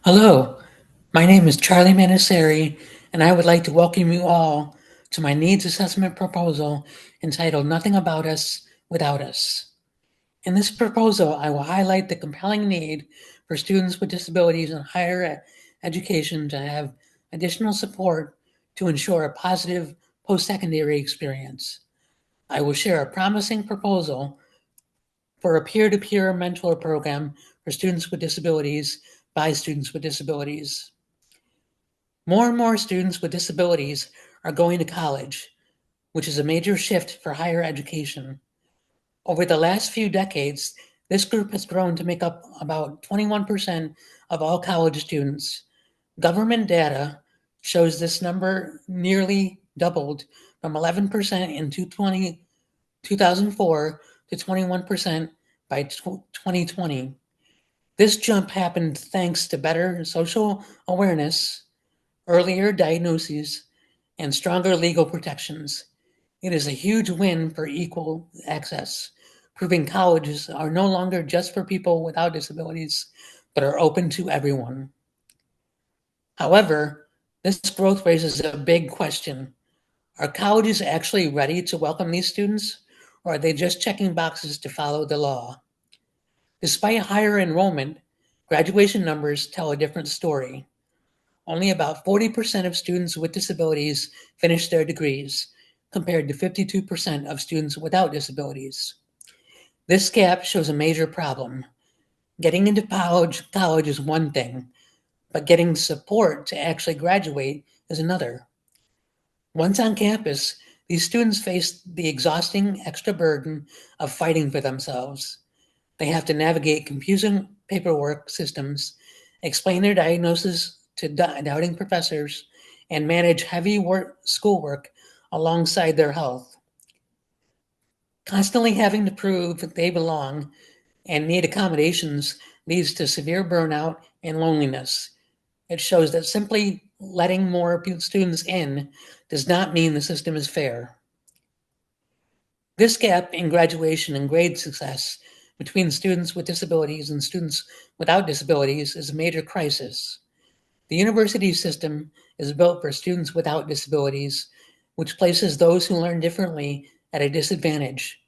Hello, my name is Charle Manaseri, and I would like to welcome you all to my needs assessment proposal entitled Nothing About Us Without Us. In this proposal, I will highlight the compelling need for students with disabilities in higher education to have additional support to ensure a positive post-secondary experience. I will share a promising proposal for a peer-to-peer mentor program for students with disabilities by students with disabilities. More and more students with disabilities are going to college, which is a major shift for higher education. Over the last few decades, this group has grown to make up about 21% of all college students. Government data shows this number nearly doubled from 11% in 2004 to 21% by 2020. This jump happened thanks to better social awareness, earlier diagnoses, and stronger legal protections. It is a huge win for equal access, proving colleges are no longer just for people without disabilities, but are open to everyone. However, this growth raises a big question. Are colleges actually ready to welcome these students, or are they just checking boxes to follow the law? Despite higher enrollment, graduation numbers tell a different story. Only about 40% of students with disabilities finish their degrees, compared to 52% of students without disabilities. This gap shows a major problem. Getting into college is one thing, but getting support to actually graduate is another. Once on campus, these students face the exhausting extra burden of fighting for themselves. They have to navigate confusing paperwork systems, explain their diagnosis to doubting professors, and manage heavy schoolwork alongside their health. Constantly having to prove that they belong and need accommodations leads to severe burnout and loneliness. It shows that simply letting more students in does not mean the system is fair. This gap in graduation and grade success between students with disabilities and students without disabilities is a major crisis. The university system is built for students without disabilities, which places those who learn differently at a disadvantage.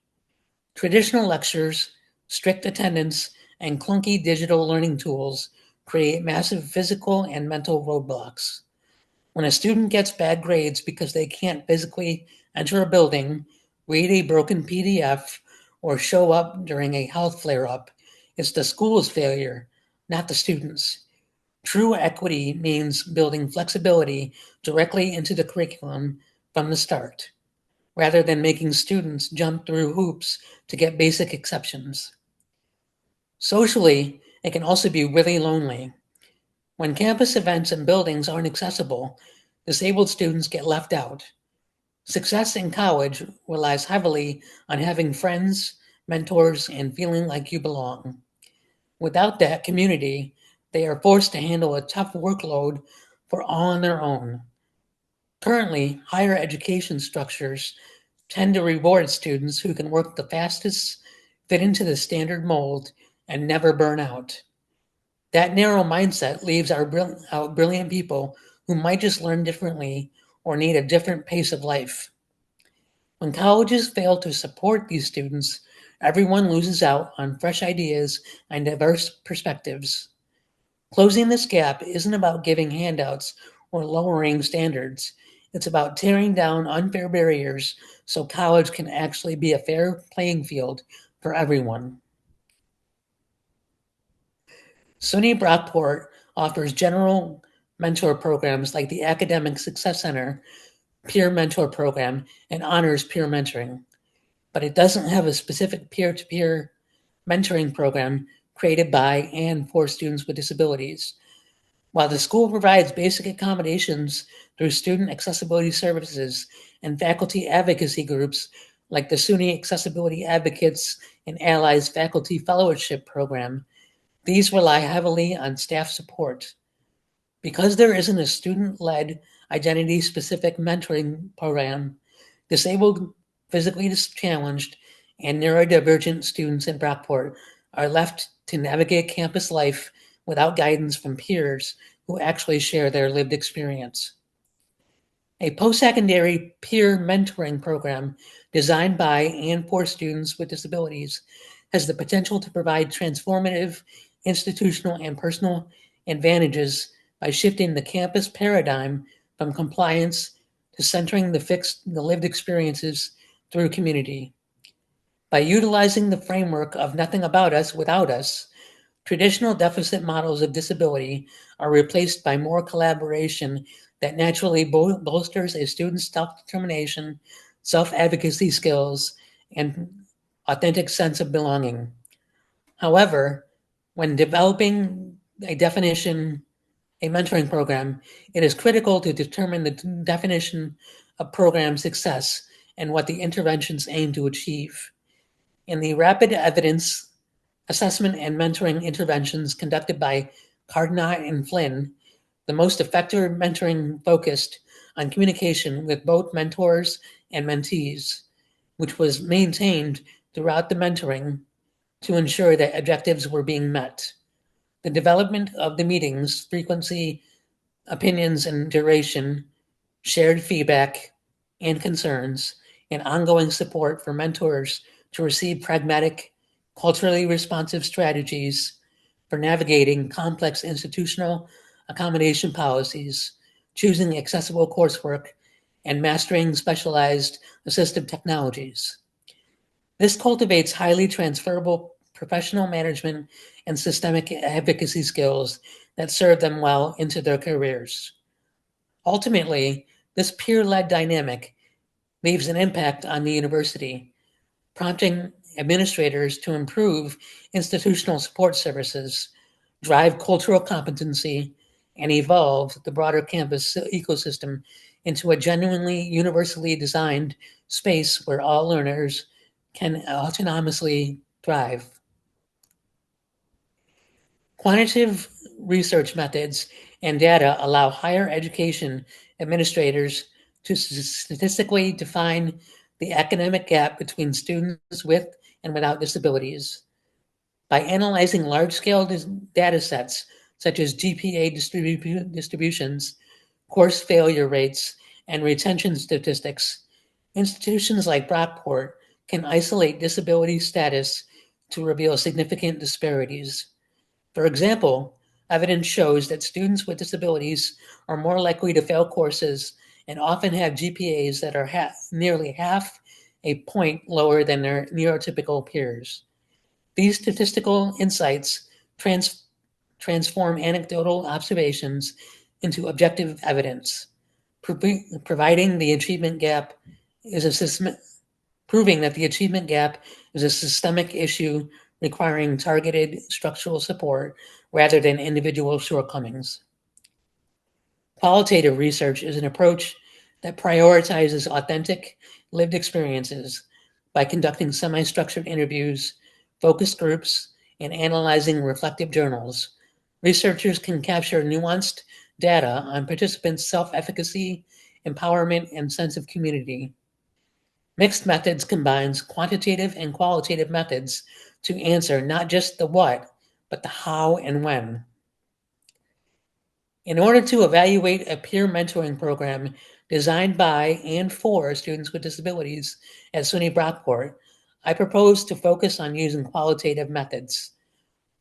Traditional lectures, strict attendance, and clunky digital learning tools create massive physical and mental roadblocks. When a student gets bad grades because they can't physically enter a building, read a broken PDF, or show up during a health flare up, it's the school's failure, not the student's. True equity means building flexibility directly into the curriculum from the start, rather than making students jump through hoops to get basic exceptions. Socially, it can also be really lonely. When campus events and buildings aren't accessible, disabled students get left out. Success in college relies heavily on having friends, mentors, and feeling like you belong. Without that community, they are forced to handle a tough workload for all on their own. Currently, higher education structures tend to reward students who can work the fastest, fit into the standard mold, and never burn out. That narrow mindset leaves out brilliant people who might just learn differently or need a different pace of life. When colleges fail to support these students, everyone loses out on fresh ideas and diverse perspectives. Closing this gap isn't about giving handouts or lowering standards. It's about tearing down unfair barriers so college can actually be a fair playing field for everyone. SUNY Brockport offers general mentor programs like the Academic Success Center Peer Mentor Program and Honors Peer Mentoring, but it doesn't have a specific peer to peer mentoring program created by and for students with disabilities. While the school provides basic accommodations through student accessibility services and faculty advocacy groups like the SUNY Accessibility Advocates and Allies Faculty Fellowship Program, these rely heavily on staff support. Because there isn't a student led, identity specific mentoring program, disabled, physically challenged, and neurodivergent students in Brockport are left to navigate campus life without guidance from peers who actually share their lived experience. A post-secondary peer mentoring program designed by and for students with disabilities has the potential to provide transformative institutional and personal advantages by shifting the campus paradigm from compliance to centering the lived experiences through community. By utilizing the framework of nothing about us without us, traditional deficit models of disability are replaced by more collaboration that naturally bolsters a student's self-determination, self-advocacy skills, and authentic sense of belonging. However, when developing a mentoring program, it is critical to determine the definition of program success and what the interventions aim to achieve. In the rapid evidence assessment and mentoring interventions conducted by Cardinal and Flynn, the most effective mentoring focused on communication with both mentors and mentees, which was maintained throughout the mentoring to ensure that objectives were being met. The development of the meetings, frequency, opinions, and duration, shared feedback and concerns, and ongoing support for mentors to receive pragmatic, culturally responsive strategies for navigating complex institutional accommodation policies, choosing accessible coursework, and mastering specialized assistive technologies. This cultivates highly transferable professional management and systemic advocacy skills that serve them well into their careers. Ultimately, this peer-led dynamic leaves an impact on the university, prompting administrators to improve institutional support services, drive cultural competency, and evolve the broader campus ecosystem into a genuinely universally designed space where all learners can autonomously thrive. Quantitative research methods and data allow higher education administrators to statistically define the academic gap between students with and without disabilities. By analyzing large-scale data sets, such as GPA distributions, course failure rates, and retention statistics, institutions like Brockport can isolate disability status to reveal significant disparities. For example, evidence shows that students with disabilities are more likely to fail courses and often have GPAs that are nearly half a point lower than their neurotypical peers. These statistical insights transform anecdotal observations into objective evidence, providing the achievement gap is a proving that the achievement gap is a systemic issue requiring targeted structural support rather than individual shortcomings. Qualitative research is an approach that prioritizes authentic, lived experiences by conducting semi-structured interviews, focus groups, and analyzing reflective journals. Researchers can capture nuanced data on participants' self-efficacy, empowerment, and sense of community. Mixed methods combines quantitative and qualitative methods to answer not just the what, but the how and when. In order to evaluate a peer mentoring program designed by and for students with disabilities at SUNY Brockport, I propose to focus on using qualitative methods.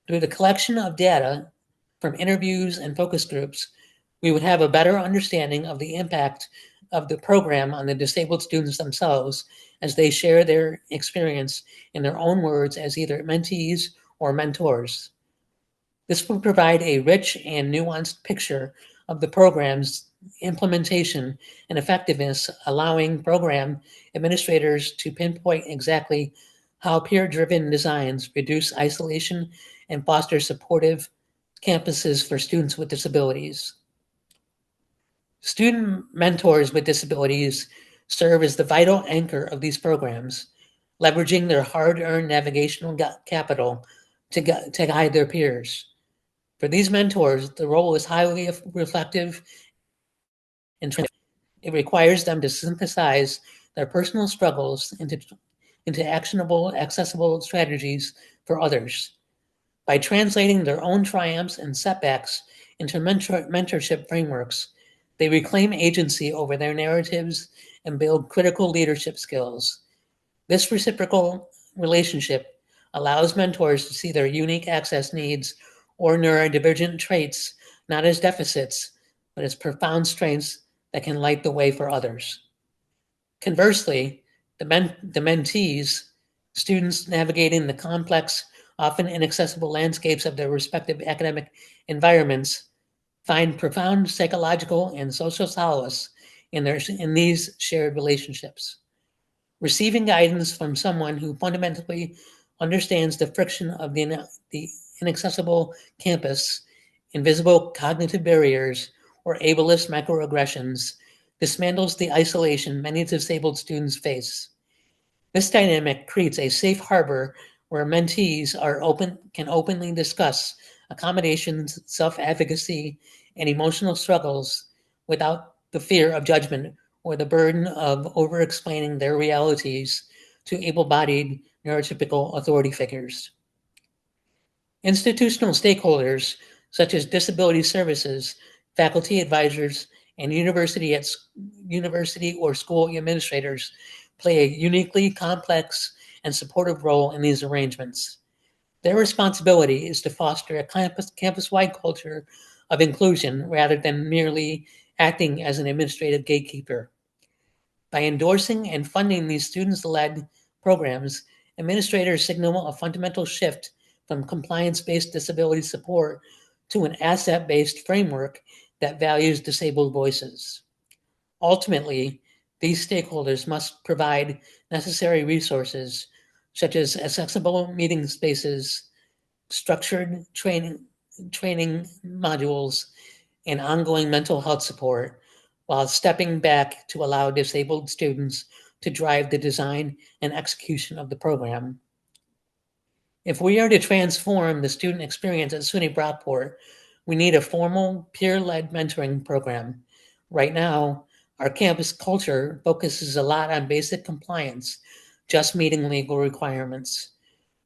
Through the collection of data from interviews and focus groups, we would have a better understanding of the impact of the program on the disabled students themselves as they share their experience in their own words as either mentees or mentors. This will provide a rich and nuanced picture of the program's implementation and effectiveness, allowing program administrators to pinpoint exactly how peer-driven designs reduce isolation and foster supportive campuses for students with disabilities. Student mentors with disabilities serve as the vital anchor of these programs, leveraging their hard-earned navigational capital to guide their peers. For these mentors, the role is highly reflective and it requires them to synthesize their personal struggles into actionable, accessible strategies for others. By translating their own triumphs and setbacks into mentorship frameworks, they reclaim agency over their narratives and build critical leadership skills. This reciprocal relationship allows mentors to see their unique access needs or neurodivergent traits not as deficits, but as profound strengths that can light the way for others. Conversely, the mentees, students navigating the complex, often inaccessible landscapes of their respective academic environments, find profound psychological and social solace in these shared relationships. Receiving guidance from someone who fundamentally understands the friction of the inaccessible campus, invisible cognitive barriers, or ableist microaggressions dismantles the isolation many disabled students face. This dynamic creates a safe harbor where mentees can openly discuss accommodations, self-advocacy, and emotional struggles without the fear of judgment or the burden of over-explaining their realities to able-bodied neurotypical authority figures. Institutional stakeholders, such as disability services, faculty advisors, and university or school administrators, play a uniquely complex and supportive role in these arrangements. Their responsibility is to foster a campus-wide culture of inclusion rather than merely acting as an administrative gatekeeper. By endorsing and funding these students-led programs, administrators signal a fundamental shift from compliance-based disability support to an asset-based framework that values disabled voices. Ultimately, these stakeholders must provide necessary resources such as accessible meeting spaces, structured training modules, and ongoing mental health support, while stepping back to allow disabled students to drive the design and execution of the program. If we are to transform the student experience at SUNY Brockport, we need a formal peer-led mentoring program. Right now, our campus culture focuses a lot on basic compliance, just meeting legal requirements.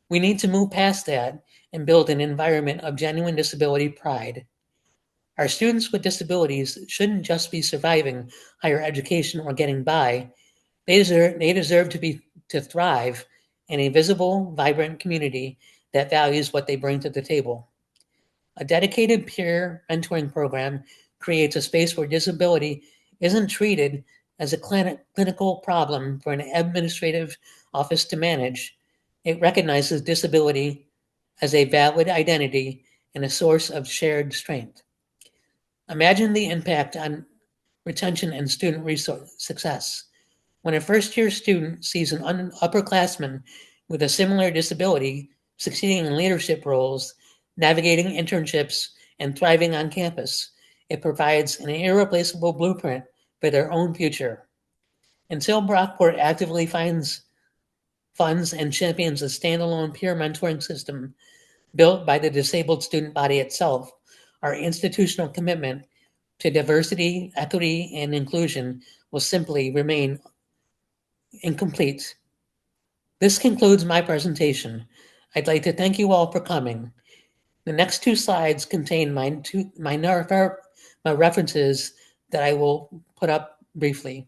We need to move past that and build an environment of genuine disability pride. Our students with disabilities shouldn't just be surviving higher education or getting by. They deserve to thrive in a visible, vibrant community that values what they bring to the table. A dedicated peer mentoring program creates a space where disability isn't treated as a clinical problem for an administrative office to manage. It recognizes disability as a valid identity and a source of shared strength. Imagine the impact on retention and student resource success. When a first-year student sees an upperclassman with a similar disability succeeding in leadership roles, navigating internships, and thriving on campus, it provides an irreplaceable blueprint for their own future. Until Brockport actively funds and champions a standalone peer mentoring system built by the disabled student body itself, our institutional commitment to diversity, equity, and inclusion will simply remain incomplete. This concludes my presentation. I'd like to thank you all for coming. The next two slides contain my references that I will put up briefly.